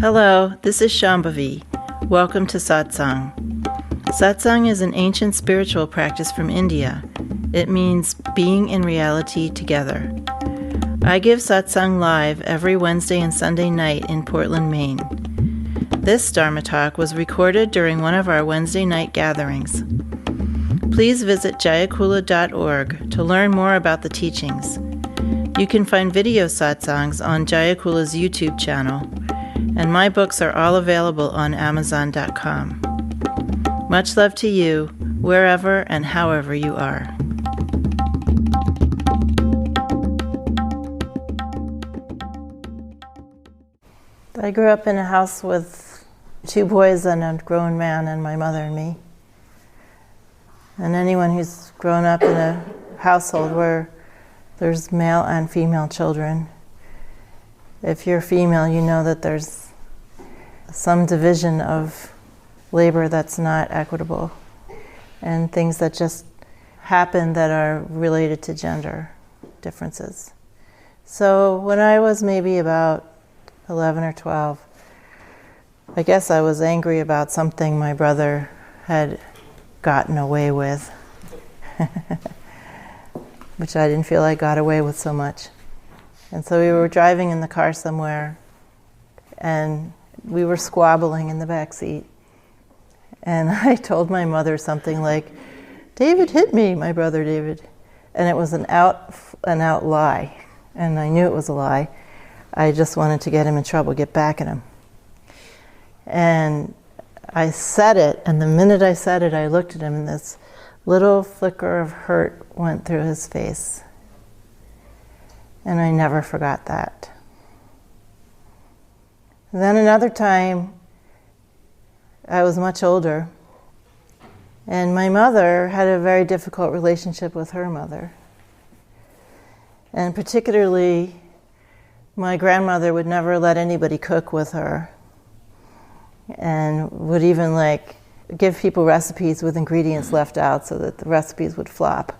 Hello, this is Shambhavi. Welcome to Satsang. Satsang is an ancient spiritual practice from India. It means being in reality together. I give Satsang live every Wednesday and Sunday night in Portland, Maine. This Dharma talk was recorded during one of our Wednesday night gatherings. Please visit jayakula.org to learn more about the teachings. You can find video satsangs on Jayakula's YouTube channel, and my books are all available on Amazon.com. Much love to you, wherever and however you are. I grew up in a house with 2 boys and a grown man and my mother and me. And anyone who's grown up in a household where there's male and female children, if you're female, you know that there's some division of labor that's not equitable and things that just happen that are related to gender differences. So when I was maybe about 11 or 12, I guess I was angry about something my brother had gotten away with, which I didn't feel I got away with so much. And so we were driving in the car somewhere, and we were squabbling in the back seat. And I told my mother something like, "David hit me, my brother David." And it was an out lie. And I knew it was a lie. I just wanted to get him in trouble, get back at him. And I said it, and the minute I said it, I looked at him, and this little flicker of hurt went through his face. And I never forgot that. And then another time, I was much older, and my mother had a very difficult relationship with her mother. And particularly, my grandmother would never let anybody cook with her, and would even give people recipes with ingredients left out so that the recipes would flop.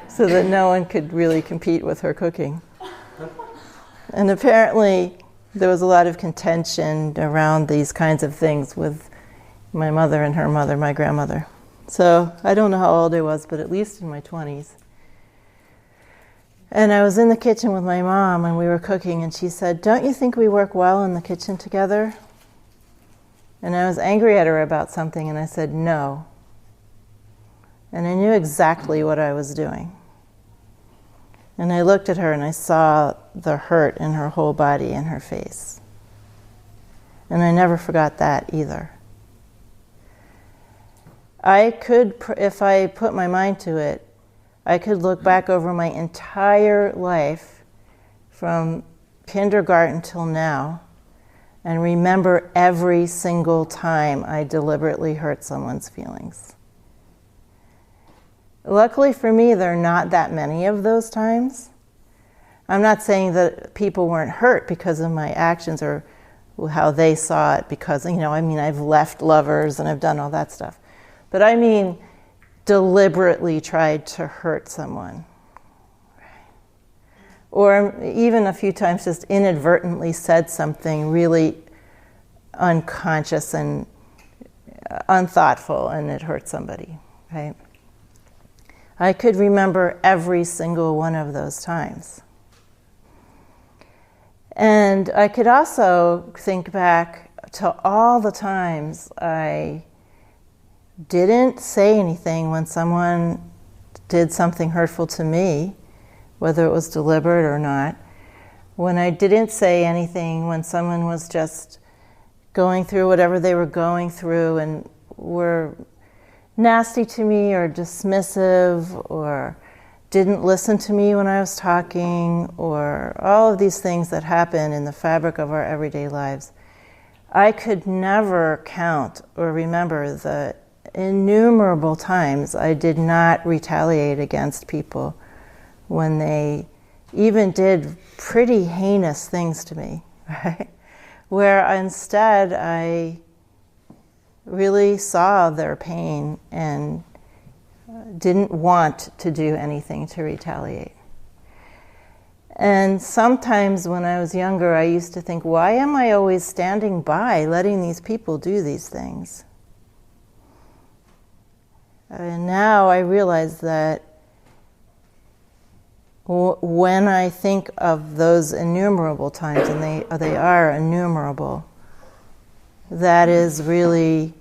So that no one could really compete with her cooking. And apparently there was a lot of contention around these kinds of things with my mother and her mother, my grandmother. So I don't know how old I was, but at least in my 20s. And I was in the kitchen with my mom, and we were cooking, and she said, "Don't you think we work well in the kitchen together?" And I was angry at her about something, and I said, "No." And I knew exactly what I was doing. And I looked at her, and I saw the hurt in her whole body and her face. And I never forgot that either. I could, if I put my mind to it, I could look back over my entire life from kindergarten till now and remember every single time I deliberately hurt someone's feelings. Luckily for me, there are not that many of those times. I'm not saying that people weren't hurt because of my actions or how they saw it because, I've left lovers and I've done all that stuff. But I mean, deliberately tried to hurt someone. Or even a few times just inadvertently said something really unconscious and unthoughtful and it hurt somebody, right? I could remember every single one of those times. And I could also think back to all the times I didn't say anything when someone did something hurtful to me, whether it was deliberate or not. When I didn't say anything when someone was just going through whatever they were going through and were nasty to me or dismissive or didn't listen to me when I was talking, or all of these things that happen in the fabric of our everyday lives. I could never count or remember the innumerable times I did not retaliate against people when they even did pretty heinous things to me, right? Where instead I really saw their pain and didn't want to do anything to retaliate. And sometimes when I was younger, I used to think, why am I always standing by letting these people do these things? And now I realize that when I think of those innumerable times, and they are innumerable, that is really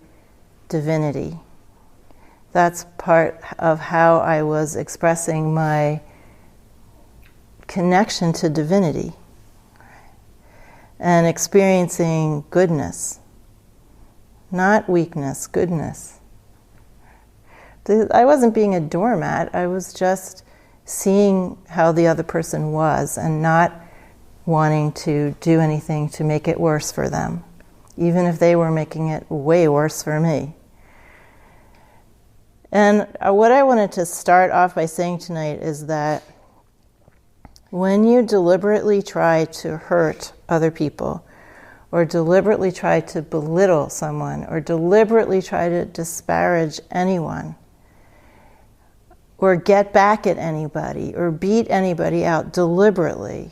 divinity. That's part of how I was expressing my connection to divinity and experiencing goodness, not weakness, goodness. I wasn't being a doormat, I was just seeing how the other person was and not wanting to do anything to make it worse for them, even if they were making it way worse for me. And what I wanted to start off by saying tonight is that when you deliberately try to hurt other people, or deliberately try to belittle someone, or deliberately try to disparage anyone, or get back at anybody, or beat anybody out deliberately,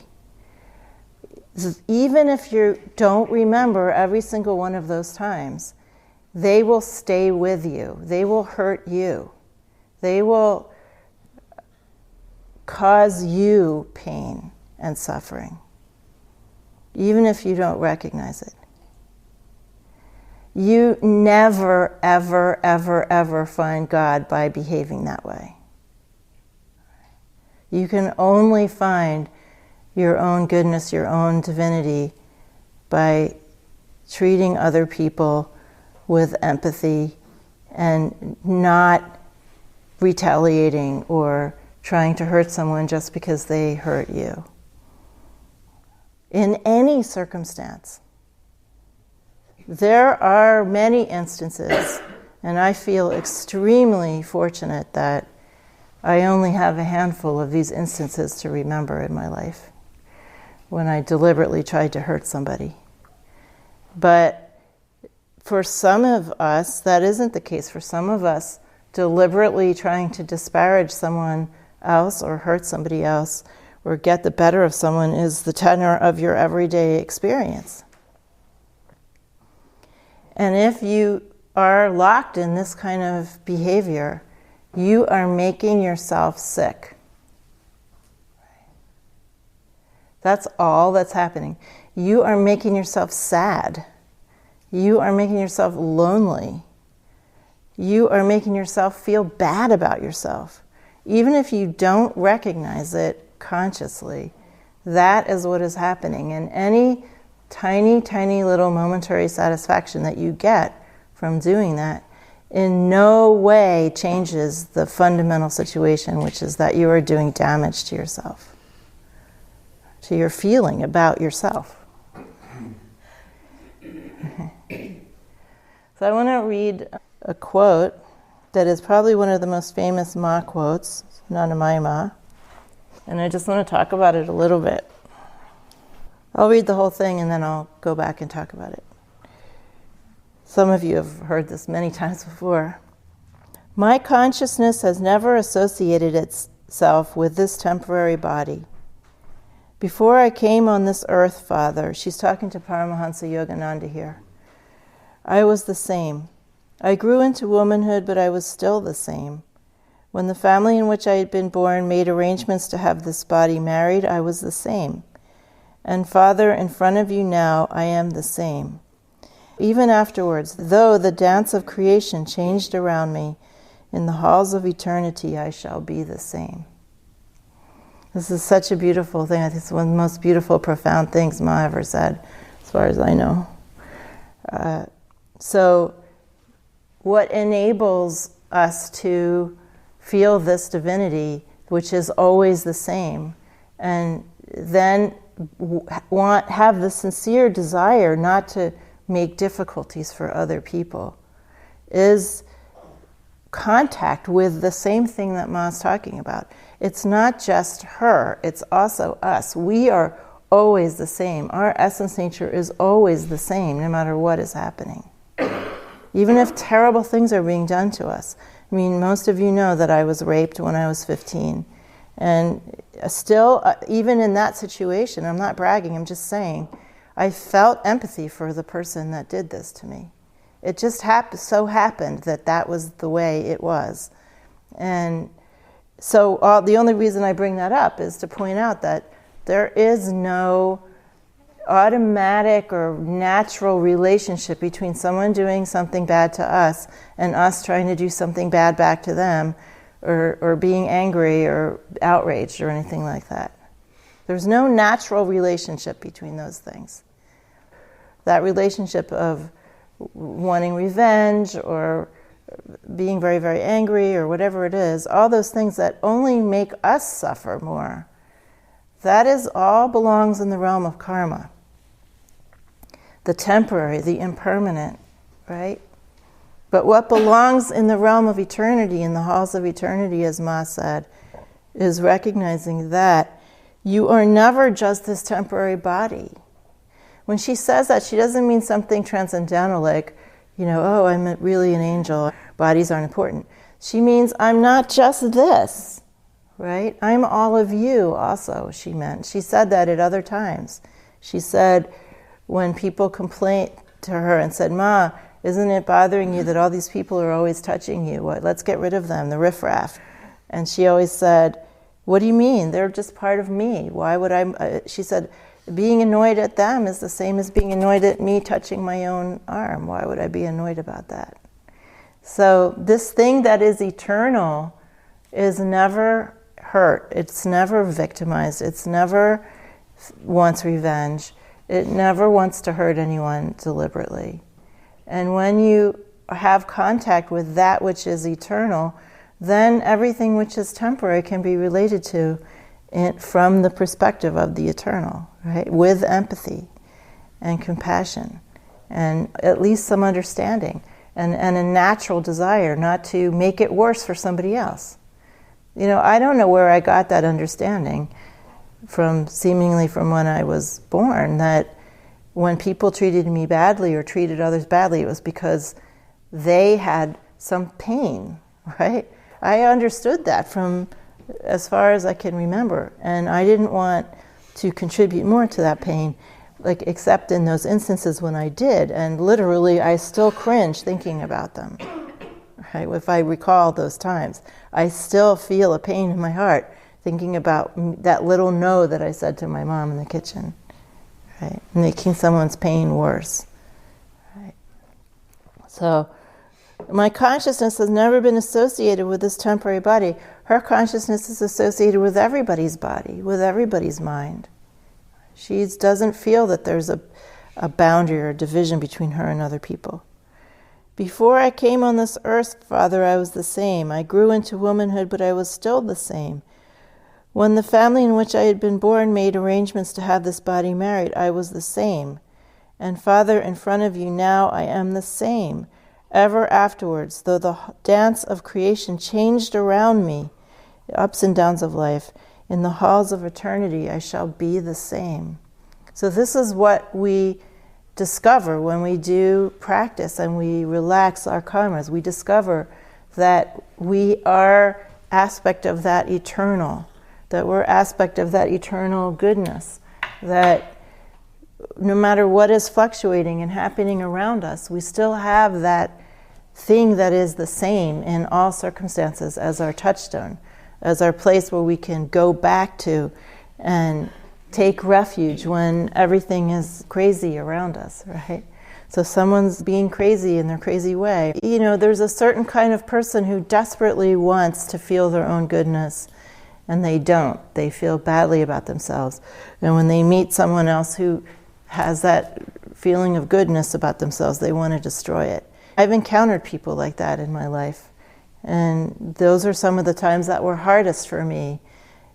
even if you don't remember every single one of those times, they will stay with you. They will hurt you. They will cause you pain and suffering, even if you don't recognize it. You never, ever, ever, ever find God by behaving that way. You can only find your own goodness, your own divinity, by treating other people with empathy and not retaliating or trying to hurt someone just because they hurt you. In any circumstance. There are many instances, and I feel extremely fortunate that I only have a handful of these instances to remember in my life when I deliberately tried to hurt somebody. But for some of us, that isn't the case. For some of us, deliberately trying to disparage someone else or hurt somebody else or get the better of someone is the tenor of your everyday experience. And if you are locked in this kind of behavior, you are making yourself sick. That's all that's happening. You are making yourself sad. You are making yourself lonely. You are making yourself feel bad about yourself. Even if you don't recognize it consciously, that is what is happening. And any tiny, tiny little momentary satisfaction that you get from doing that in no way changes the fundamental situation, which is that you are doing damage to yourself, to your feeling about yourself. So I want to read a quote that is probably one of the most famous Ma quotes, Nana Mai Ma, and I just want to talk about it a little bit. I'll read the whole thing and then I'll go back and talk about it. Some of you have heard this many times before. My consciousness has never associated itself with this temporary body. Before I came on this earth, Father, she's talking to Paramahansa Yogananda here, I was the same. I grew into womanhood, but I was still the same. When the family in which I had been born made arrangements to have this body married, I was the same. And Father, in front of you now, I am the same. Even afterwards, though the dance of creation changed around me, in the halls of eternity I shall be the same. This is such a beautiful thing. I think it's one of the most beautiful, profound things Ma ever said, as far as I know. So what enables us to feel this divinity, which is always the same, and then have the sincere desire not to make difficulties for other people, is contact with the same thing that Ma's talking about. It's not just her, it's also us. We are always the same. Our essence nature is always the same, no matter what is happening. Even if terrible things are being done to us. I mean, most of you know that I was raped when I was 15. And still, even in that situation, I'm not bragging, I'm just saying, I felt empathy for the person that did this to me. It just so happened that that was the way it was. And so the only reason I bring that up is to point out that there is no automatic or natural relationship between someone doing something bad to us and us trying to do something bad back to them, or being angry or outraged or anything like that. There's no natural relationship between those things. That relationship of wanting revenge or being very, very angry or whatever it is, all those things that only make us suffer more, that is all belongs in the realm of karma. The temporary, the impermanent, right? But what belongs in the realm of eternity, in the halls of eternity, as Ma said, is recognizing that you are never just this temporary body. When she says that, she doesn't mean something transcendental like, oh, I'm really an angel, bodies aren't important. She means I'm not just this, right? I'm all of you also, she meant. She said that at other times. She said, when people complained to her and said, Ma, isn't it bothering you that all these people are always touching you? Let's get rid of them, the riffraff. And she always said, what do you mean? They're just part of me. Why would I? She said, being annoyed at them is the same as being annoyed at me touching my own arm. Why would I be annoyed about that? So this thing that is eternal is never hurt. It's never victimized. It's never wants revenge. It never wants to hurt anyone deliberately. And when you have contact with that which is eternal, then everything which is temporary can be related to it from the perspective of the eternal, right? With empathy and compassion and at least some understanding and a natural desire not to make it worse for somebody else. I don't know where I got that understanding seemingly from when I was born, that when people treated me badly or treated others badly, it was because they had some pain, right? I understood that from as far as I can remember, and I didn't want to contribute more to that pain, except in those instances when I did, and literally I still cringe thinking about them, right? If I recall those times, I still feel a pain in my heart thinking about that little no that I said to my mom in the kitchen. Right? Making someone's pain worse. Right? So, my consciousness has never been associated with this temporary body. Her consciousness is associated with everybody's body, with everybody's mind. She doesn't feel that there's a boundary or a division between her and other people. Before I came on this earth, Father, I was the same. I grew into womanhood, but I was still the same. When the family in which I had been born made arrangements to have this body married, I was the same. And Father, in front of you now, I am the same. Ever afterwards, though the dance of creation changed around me, the ups and downs of life, in the halls of eternity, I shall be the same. So this is what we discover when we do practice and we relax our karmas. We discover that we are aspect of that eternal, that we're aspect of that eternal goodness, that no matter what is fluctuating and happening around us, we still have that thing that is the same in all circumstances as our touchstone, as our place where we can go back to and take refuge when everything is crazy around us, right? So someone's being crazy in their crazy way. There's a certain kind of person who desperately wants to feel their own goodness, and they don't. They feel badly about themselves. And when they meet someone else who has that feeling of goodness about themselves, they want to destroy it. I've encountered people like that in my life. And those are some of the times that were hardest for me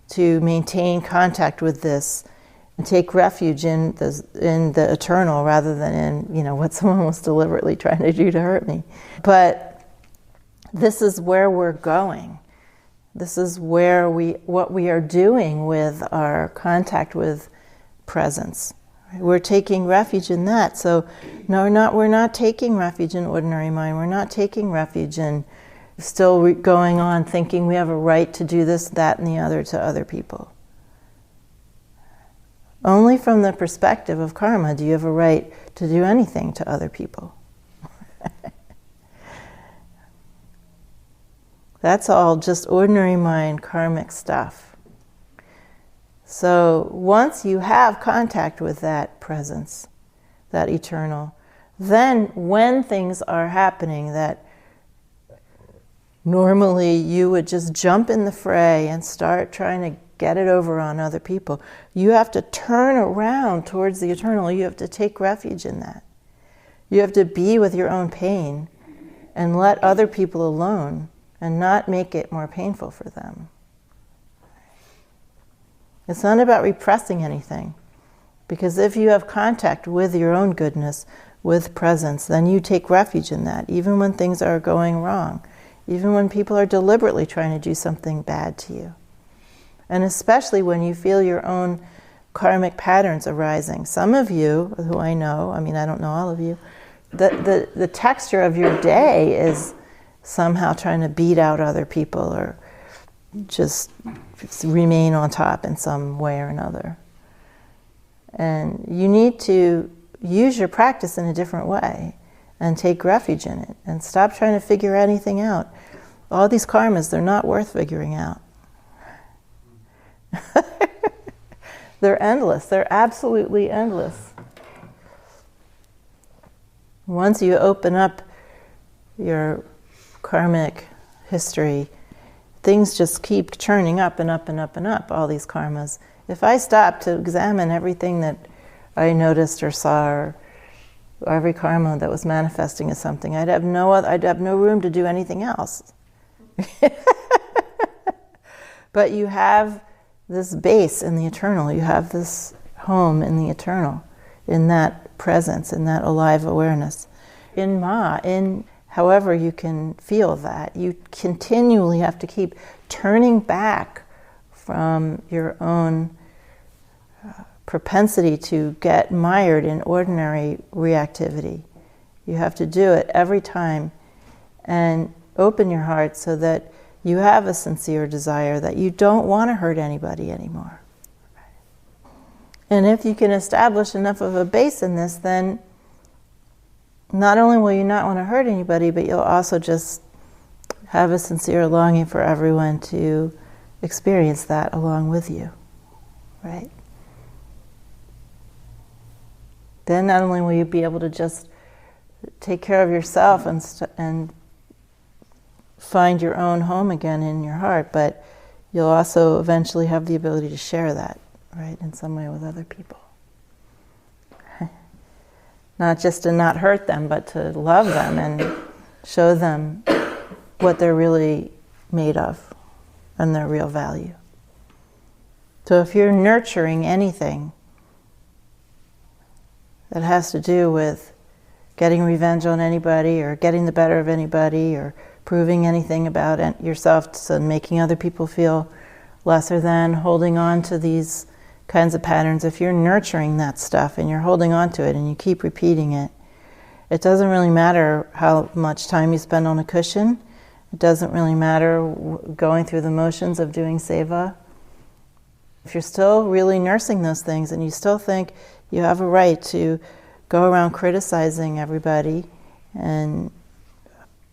to maintain contact with this and take refuge in the eternal rather than in, what someone was deliberately trying to do to hurt me. But this is where we're going. This is where what we are doing with our contact with presence. We're taking refuge in that. So no, we're not taking refuge in ordinary mind. We're not taking refuge in still going on thinking we have a right to do this, that, and the other to other people. Only from the perspective of karma do you have a right to do anything to other people. That's all just ordinary mind karmic stuff. So once you have contact with that presence, that eternal, then when things are happening that normally you would just jump in the fray and start trying to get it over on other people, you have to turn around towards the eternal. You have to take refuge in that. You have to be with your own pain and let other people alone and not make it more painful for them. It's not about repressing anything, because if you have contact with your own goodness, with presence, then you take refuge in that, even when things are going wrong, even when people are deliberately trying to do something bad to you. And especially when you feel your own karmic patterns arising. Some of you, who I know, I mean, I don't know all of you, the texture of your day is somehow trying to beat out other people or just remain on top in some way or another. And you need to use your practice in a different way and take refuge in it and stop trying to figure anything out. All these karmas, they're not worth figuring out. They're endless. They're absolutely endless. Once you open up your karmic history, things just keep churning up and up and up and up, all these karmas. If I stopped to examine everything that I noticed or saw, or every karma that was manifesting as something, I'd have no room to do anything else. But you have this base in the eternal. You have this home in the eternal, in that presence, in that alive awareness. In Ma, in however you can feel that, you continually have to keep turning back from your own propensity to get mired in ordinary reactivity. You have to do it every time and open your heart so that you have a sincere desire that you don't want to hurt anybody anymore. And if you can establish enough of a base in this, then not only will you not want to hurt anybody, but you'll also just have a sincere longing for everyone to experience that along with you, right? Then not only will you be able to just take care of yourself and find your own home again in your heart, but you'll also eventually have the ability to share that, right, in some way with other people. Not just to not hurt them, but to love them and show them what they're really made of and their real value. So if you're nurturing anything that has to do with getting revenge on anybody or getting the better of anybody or proving anything about yourself and making other people feel lesser than, holding on to these kinds of patterns, if you're nurturing that stuff and you're holding on to it and you keep repeating it, it doesn't really matter how much time you spend on a cushion. It doesn't really matter going through the motions of doing seva. If you're still really nursing those things and you still think you have a right to go around criticizing everybody and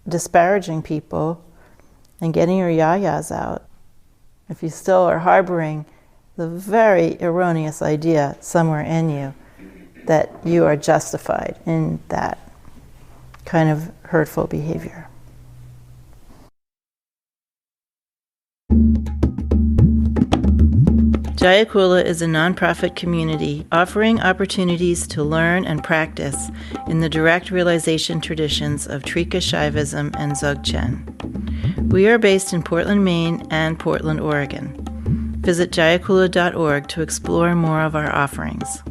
disparaging people and getting your yayas out, if you still are harboring the very erroneous idea somewhere in you that you are justified in that kind of hurtful behavior. Jayakula is a nonprofit community offering opportunities to learn and practice in the direct realization traditions of Trika Shaivism and Dzogchen. We are based in Portland, Maine and Portland, Oregon. Visit jayakula.org to explore more of our offerings.